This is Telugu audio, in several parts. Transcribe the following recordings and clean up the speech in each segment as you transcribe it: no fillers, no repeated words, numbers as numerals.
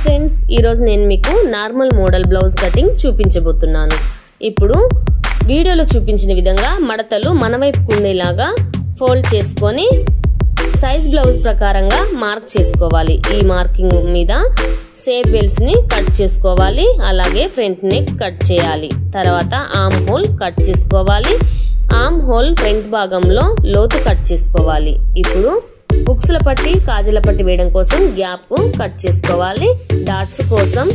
ఫ్రెండ్స్, ఈ రోజు నేను మీకు నార్మల్ మోడల్ బ్లౌజ్ కటింగ్ చూపించబోతున్నాను. ఇప్పుడు వీడియోలో చూపించిన విధంగా మడతలు మన వైపుకు ఉండేలాగా ఫోల్డ్ చేసుకొని సైజ్ బ్లౌజ్ ప్రకారంగా మార్క్ చేసుకోవాలి. ఈ మార్కింగ్ మీద షేప్ బెల్ట్స్ ని కట్ చేసుకోవాలి. అలాగే ఫ్రంట్ నెక్ కట్ చేయాలి. తర్వాత ఆర్మ్ హోల్ కట్ చేసుకోవాలి. ఆర్మ్ హోల్ ఫ్రంట్ భాగంలో లోతు కట్ చేసుకోవాలి. ఇప్పుడు బుక్స్ల పట్టి కాజల పట్టి వేయడం కోసం గ్యాప్ కట్ చేసుకోవాలి. డాట్స్ కోసం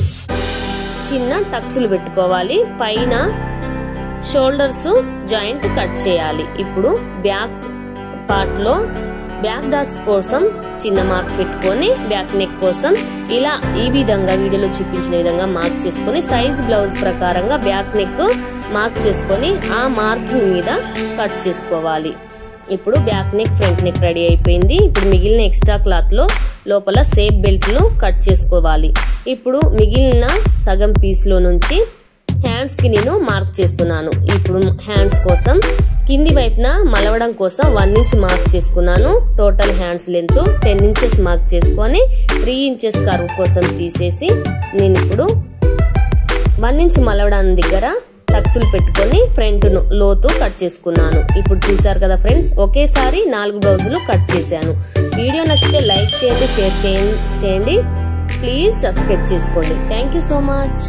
చిన్న టక్స్లు పెట్టుకోవాలి. పైన షోల్డర్స్ జాయింట్ కట్ చేయాలి. ఇప్పుడు బ్యాక్ పార్ట్ లో బ్యాక్ డాట్స్ కోసం చిన్న మార్క్ పెట్టుకొని బ్యాక్ నెక్ కోసం ఇలా ఈ విధంగా వీడియోలో చూపించిన విధంగా మార్క్ చేసుకొని సైజ్ బ్లౌజ్ ప్రకారంగా బ్యాక్ నెక్ మార్క్ చేసుకొని ఆ మార్కింగ్ మీద కట్ చేసుకోవాలి. ఇప్పుడు back neck front neck ready అయిపోయింది. ఇప్పుడు మిగిలిన ఎక్స్ట్రా క్లాత్ లో లోపల షేప్ బెల్ట్ లు కట్ చేసుకోవాలి. ఇప్పుడు మిగిలిన సగం పీస్ లో నుంచి హ్యాండ్స్ కి నేను మార్క్ చేస్తున్నాను. ఇప్పుడు హ్యాండ్స్ కోసం కింది వైపున మలవడం కోసం 1 ఇంచ్ మార్క్ చేసుకున్నాను. Total hands length 10 inches mark చేసుకొని 3 ఇంచెస్ కర్వ్ కోసం తీసేసి నేను ఇప్పుడు 1 ఇంచ్ మలవడానికి దగ్గర టక్స్లు పెట్టుకొని ఫ్రంట్ లోతు కట్ చేసుకున్నాను. ఇప్పుడు చూసారు కదా ఫ్రెండ్స్, ఒకేసారి 4 బ్లౌజులు కట్ చేశాను. వీడియో నచ్చితే లైక్ చేయండి, షేర్ చేయండి, ప్లీజ్ సబ్స్క్రైబ్ చేసుకోండి. Thank you so much.